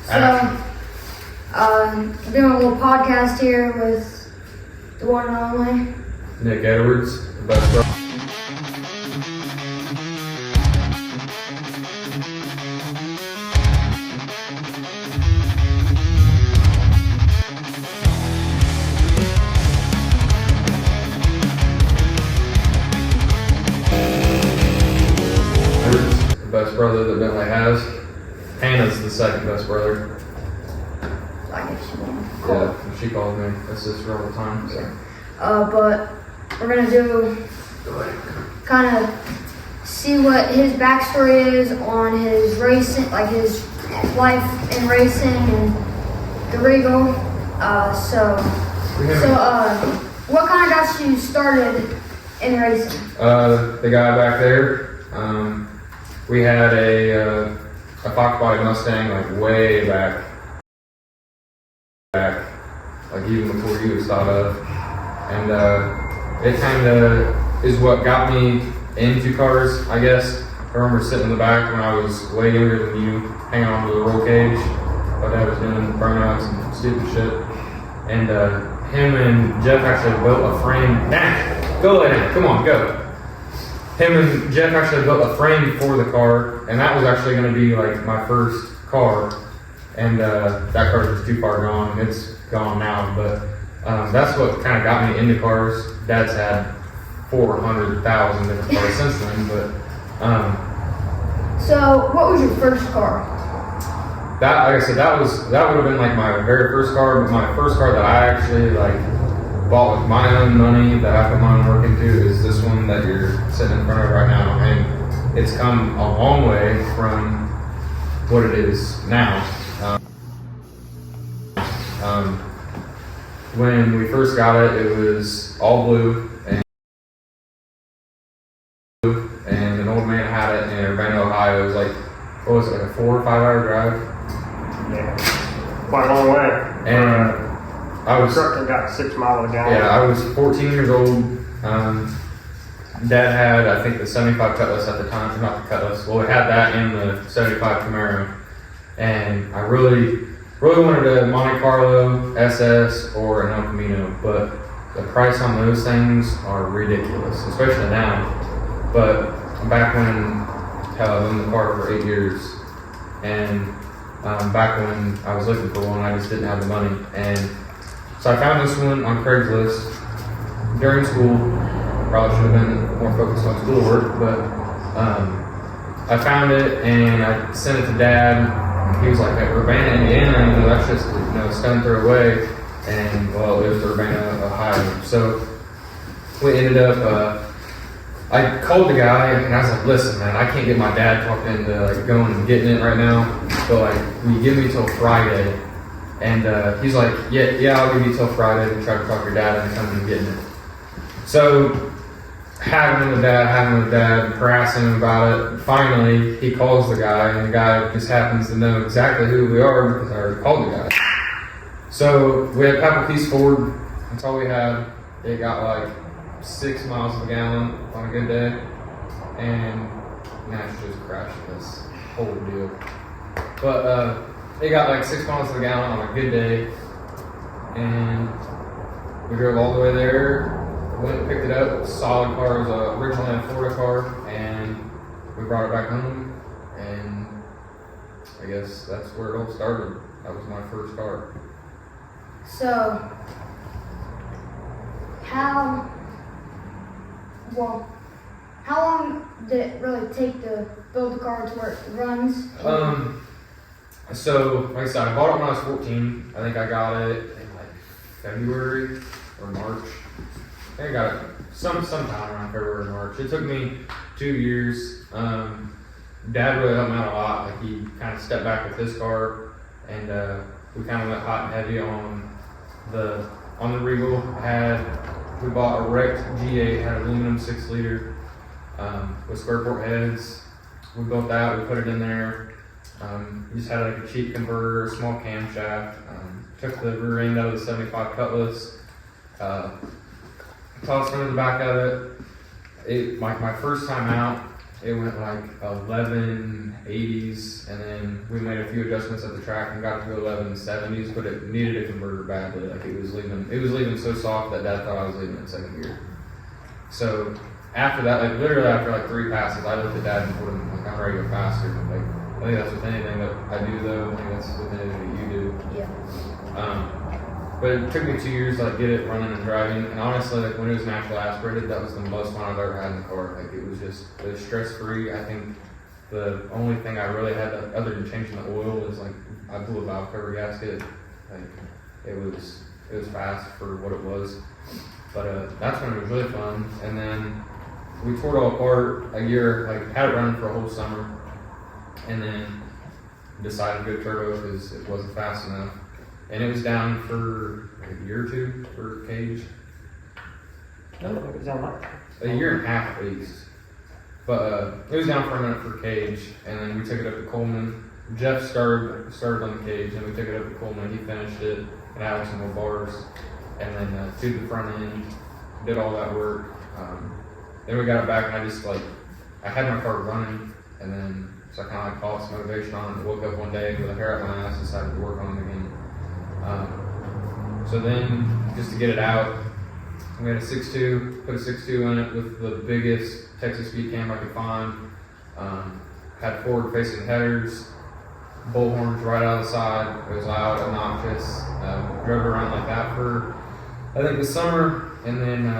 Doing a little podcast here with the one and only Nick Edwards, the best brother. The best brother that Bentley has. Hannah's the second best brother. I guess you want. Yeah, she calls me. That's just all the time. So. But we're gonna do kind of see what his backstory is on his racing, like his life in racing and the Regal. What kind of got you started in racing? The guy back there. We had a Fox body Mustang like way back, like even before he was thought of, and it kind of is what got me into cars, I guess. I remember sitting in the back when I was way younger than you, hanging onto the roll cage. My dad was doing burnouts and stupid shit, and him and Jeff actually built a frame. Nah, go lay down. Come on, go. Him and Jeff actually built a frame for the car, and that was actually going to be like my first car. And that car was too far gone. It's gone now, but that's what kind of got me into cars. Dad's had 400,000 different cars since then, but. So, what was your first car? That, like I said, that would have been like my very first car, but my first car that I actually like bought with my own money that I put my own work into is this one that you're sitting in front of right now, and it's come a long way from what it is now. When we first got it, it was all blue, and an old man had it in Urbana, Ohio. It was like, what was it, like a 4 or 5 hour drive? Yeah, quite a long way. And I was truck got 6 miles a gallon. Yeah, I was 14 years old. Dad had, I think, the 75 Cutlass at the time, not the Cutlass. Well, we had that in the 75 Camaro, and I really wanted a Monte Carlo SS or an El Camino, but the price on those things are ridiculous, especially now. But back when I was in the car for 8 years, and back when I was looking for one, I just didn't have the money, and so I found this one on Craigslist during school. Probably should have been more focused on schoolwork, but I found it and I sent it to Dad. He was like, "At Urbana, Indiana, that's just a stone throw away." And well, it was Urbana, Ohio. So we ended up. I called the guy and I was like, "Listen, man, I can't get my dad talked into like going and getting it right now, but like, will you give me till Friday?" And he's like, yeah, I'll give you till Friday to try to talk your dad into coming and getting it. So, having with dad, harassing him about it. Finally, he calls the guy, and the guy just happens to know exactly who we are because I already called the guy. So, we had Pepper Peace Ford. That's all we had. It got like 6 miles a gallon on a good day. And now it's just crashing this whole deal. But, it got like 6 miles a gallon on a good day, and we drove all the way there, went and picked it up. Solid car. It was originally a Florida car, and we brought it back home, and I guess that's where it all started. That was my first car. So, how long did it really take to build the car to where it runs? So, like I said, I bought it when I was 14. I think I got it in like February or March. I think I got it sometime around February or March. It took me 2 years. Dad really helped me out a lot. Like he kind of stepped back with his car, and we kind of went hot and heavy on the Regal. We bought a wrecked G8, had aluminum 6-liter with square port heads. We built that. We put it in there. We just had like a cheap converter, a small camshaft. Took the rear end out of the 75 Cutlass. Tossed under the back of it. My first time out, it went like 1180s, and then we made a few adjustments at the track and got to 1170s, but it needed a converter badly. Like it was leaving so soft that Dad thought I was leaving in second gear. So after that, like literally after like 3 passes, I looked at Dad and told him like I'm ready to go faster. Like I think that's with anything that I do though. I think that's with anything that you do. Yeah. But it took me 2 years to like get it running and driving. And honestly, like when it was naturally aspirated, that was the most fun I've ever had in the car. Like it was stress free. I think the only thing I really had to, other than changing the oil was like I blew a valve cover gasket. Like it was fast for what it was. But that's when it was really fun. And then we tore it all apart a year. Like had it running for a whole summer, and then decided to go turbo because it wasn't fast enough. And it was down for a year or 2 for Cage. I don't think it was on that. A year and a half at least. But it was down for a minute for Cage, and then we took it up to Coleman. Jeff started on the Cage, and we took it up to Coleman. He finished it and added some more bars, and then tubed the front end, did all that work. Then we got it back, and I just like I had my car running, and then so I kind of like caught some motivation on it. Woke up one day with a hair up my ass, decided to work on it again. So then, just to get it out, we had a 6.2, put a 6.2 in it with the biggest Texas speed cam I could find. Had forward facing headers, bullhorns right out of the side. It was loud, obnoxious. Drove around like that for, I think, the summer, and then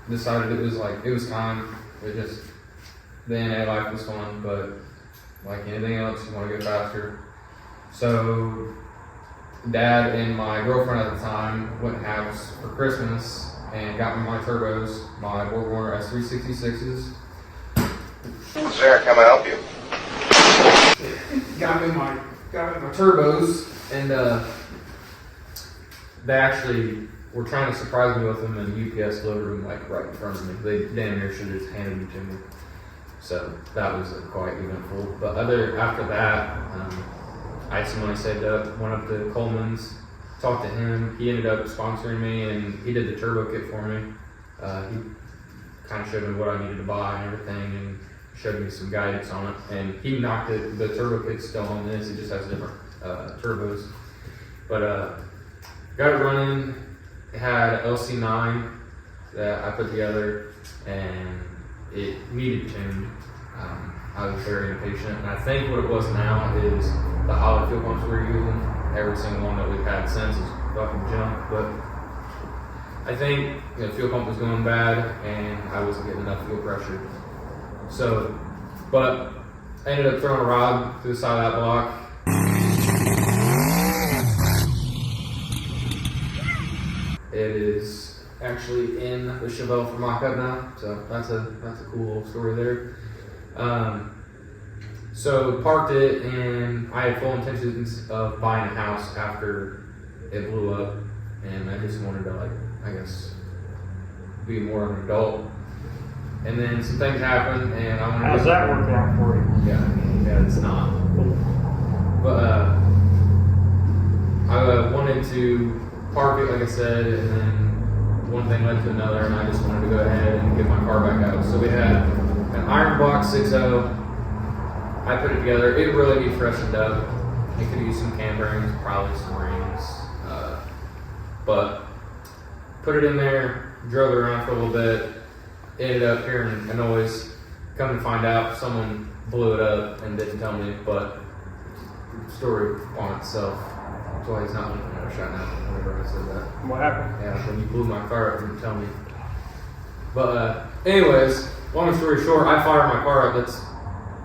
decided it was time. The NA life was fun, but like anything else, you want to go faster. So Dad and my girlfriend at the time went halves for Christmas and got me my turbos, my BorgWarner S366s. Sir, can I help you? Got me my turbos, and they actually were trying to surprise me with them, and UPS delivered them like right in front of me. They damn near should have just handed them to me. So that was quite eventful. But after that, I had some money saved up, went up to Coleman's, talked to him. He ended up sponsoring me, and he did the turbo kit for me. He kind of showed me what I needed to buy and everything, and showed me some guidance on it. And he knocked it. The turbo kit's still on this. It just has different turbos. But got it running. It had an LC9 that I put together, and it needed tuned. I was very impatient, and I think what it was now is the hollow fuel pumps we're using. Every single one that we've had since is fucking junk, but I think the fuel pump was going bad, and I wasn't getting enough fuel pressure. So, but I ended up throwing a rod through the side of that block. It is actually in the Chevelle for mock-up now, so that's a cool little story there. So parked it, and I had full intentions of buying a house after it blew up, and I just wanted to be more of an adult. And then some things happened, and I wanted. How's that working out for you? Yeah, it's not. But I wanted to park it, like I said, and then one thing led to another, and I just wanted to go ahead and get my car back out. So we had an Iron Box 6.0. I put it together. It really needs freshened up. It could use some cam bearings, probably some rings. But put it in there, drove it around for a little bit, ended up hearing a noise. Come to find out, someone blew it up and didn't tell me, but story on itself. That's why he's not looking at us right now whenever I said that. What happened? Yeah, when you blew my car up, you didn't tell me. But anyways, long story short, I fired my car up. That's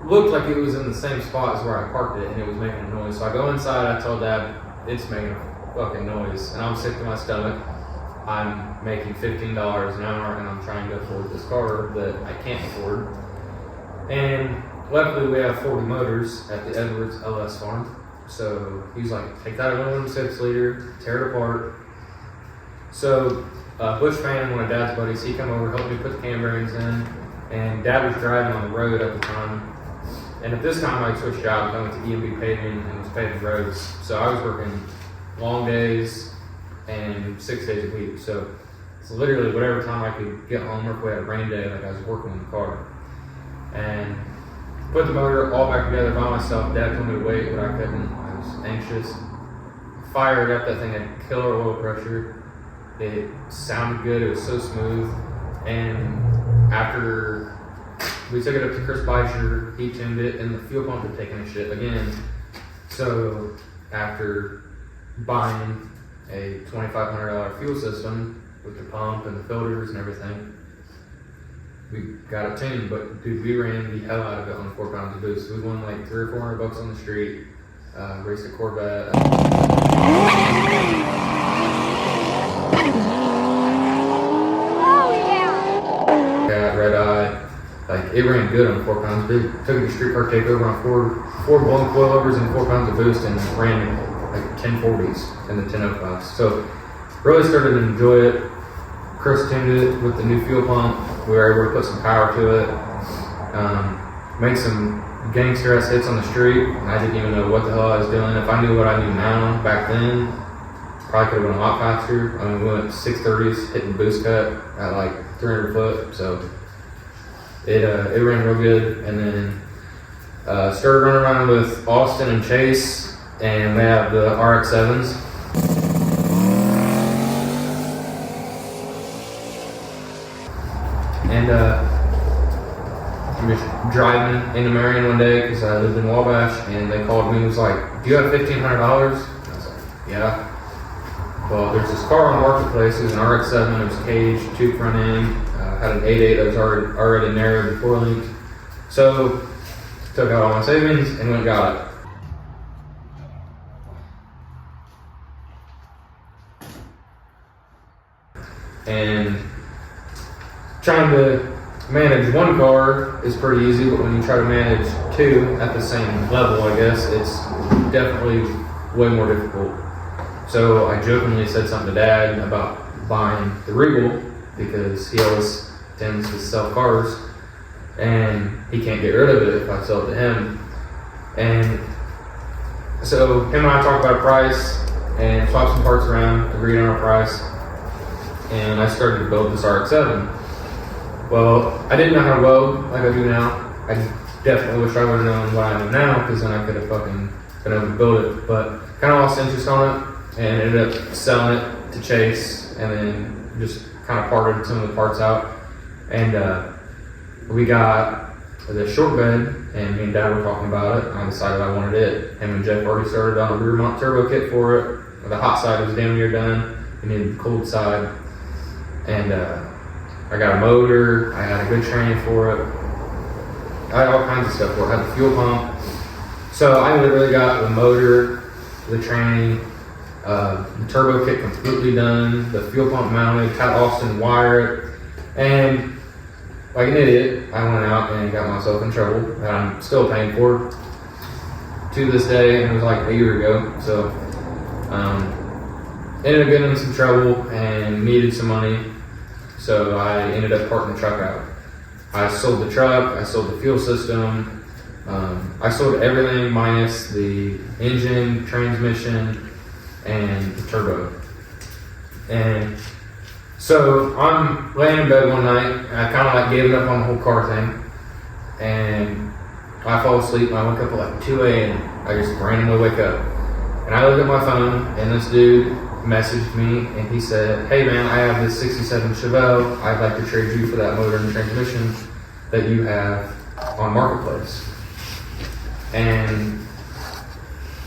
looked like it was in the same spot as where I parked it, and it was making a noise. So I go inside, I tell Dad, it's making a fucking noise, and I'm sick to my stomach. I'm making $15 an hour, and I'm trying to afford this car that I can't afford. And luckily, we have 40 motors at the Edwards LS farm. So he's like, take that 1.6 liter, tear it apart. So Bush Fan, one of Dad's buddies, he come over, helped me put the cam bearings in, and Dad was driving on the road at the time. And at this time, I switched jobs. I went to EMB paving and was paving roads. So I was working long days and 6 days a week. So it's literally whatever time I could get home, or if we had a rain day, like I was working in the car. and put the motor all back together by myself. Dad told me to wait, but I couldn't. I was anxious. Fired up, that thing had killer oil pressure. It sounded good, it was so smooth. And after we took it up to Chris Beischer, he tuned it, and the fuel pump had taken a shit again. So after buying a $2,500 fuel system with the pump and the filters and everything, we got it tuned. But dude, we ran the hell out of it on 4 pounds of boost. We won like $300 or $400 on the street. Raced a Corvette. Cat, red eye. Like, it ran good on 4 pounds. Big. Took it to street car takeover on four blown coilovers and 4 pounds of boost, and ran like 1040s in the 1005s. So really started to enjoy it. Chris tuned it with the new fuel pump. We were able to put some power to it. Made some gangster ass hits on the street, and I didn't even know what the hell I was doing. If I knew what I knew now back then, probably could have went a lot faster. I mean, we went 630s, hitting boost cut at like 300 foot, so it ran real good. And then started running around with Austin and Chase, and they have the RX-7s. And I'm just driving into Marion one day because I lived in Wabash, and they called me and was like, "Do you have $1,500?" And I was like, "Yeah." Well, there's this car on Marketplace. It was an RX-7. It was caged, tube front end, had an 8.8 that was already narrowed before linked. So took out all my savings and went and got it. And trying to manage one car is pretty easy, but when you try to manage two at the same level, I guess, it's definitely way more difficult. So I jokingly said something to Dad about buying the Regal because he always tends to sell cars and he can't get rid of it if I sell it to him. And so him and I talked about a price and swapped some parts around, agreed on a price, and I started to build this RX-7. Well, I didn't know how to weld like I do now. I definitely wish I would have known what I know now, because then I could have fucking been able to build it. But kind of lost interest on it and ended up selling it to Chase, and then just kind of parted some of the parts out. And we got the short bed, and me and Dad were talking about it, and I decided I wanted it. Him and Jeff already started on a rear mount turbo kit for it. The hot side was damn near done. We needed the cold side. And I got a motor, I had a good training for it. I had all kinds of stuff for it. I had the fuel pump. So I literally got the motor, the training, the turbo kit completely done, the fuel pump mounted, had Austin wire it, and like an idiot, I went out and got myself in trouble that I'm still paying for to this day, and it was like a year ago. So ended up getting in some trouble and needed some money. So I ended up parting the truck out. I sold the truck, I sold the fuel system, I sold everything minus the engine, transmission, and the turbo. And so I'm laying in bed one night, and I kind of like gave up on the whole car thing. And I fall asleep, and I wake up at like 2 a.m. I just randomly wake up. And I look at my phone, and this dude messaged me, and he said, "Hey man, I have this 67 Chevelle. I'd like to trade you for that motor and transmission that you have on Marketplace." And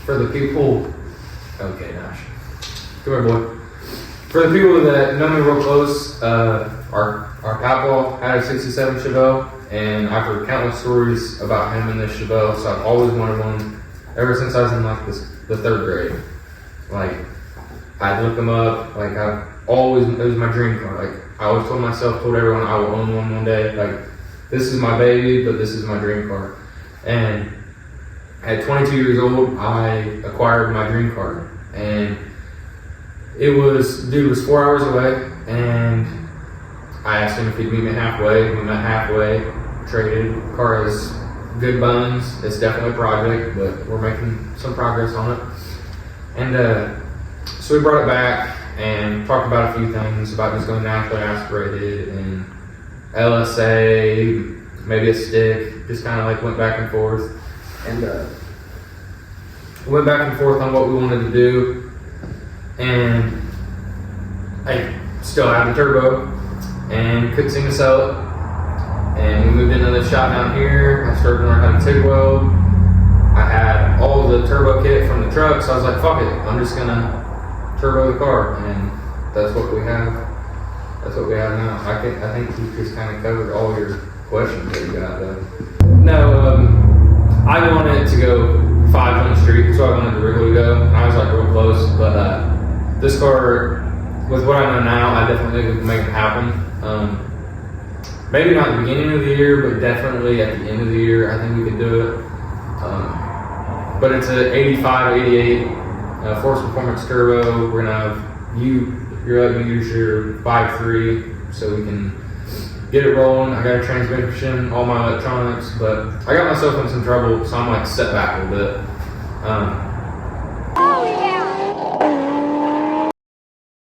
for the people, okay, Nash, come here, boy. For the people that know me real close, our papa had a 67 Chevelle, and I've heard countless stories about him and this Chevelle, so I've always wanted one ever since I was in like the 3rd grade. Like, I'd look them up, like it was my dream car. Like, I always told everyone I will own one day. Like, this is my baby, but this is my dream car. And at 22 years old, I acquired my dream car. And dude was 4 hours away, and I asked him if he'd meet me halfway. We met halfway, traded. Car has good bones. It's definitely a project, but we're making some progress on it. And so we brought it back and talked about a few things about just going naturally aspirated and LSA, maybe a stick, just kind of like went back and forth, and went back and forth on what we wanted to do, and I still had the turbo, and couldn't seem to sell it. And we moved into the shop down here. I started learning how to TIG weld. I had all the turbo kit from the truck, so I was like, fuck it, I'm just gonna turbo the car, and that's what we have. That's what we have now. I think we just kind of covered all your questions that you got. No, I wanted to go 5 on the street, so I wanted to Wrigley go. And I was like real close, but this car, with what I know now, I definitely would make it happen. Maybe not at the beginning of the year, but definitely at the end of the year, I think we could do it. But it's an 85, 88 Force Performance Turbo. We're gonna have you're letting me use your 5.3 so we can get it rolling. I got a transmission, all my electronics, but I got myself in some trouble, so I'm like set back a little bit.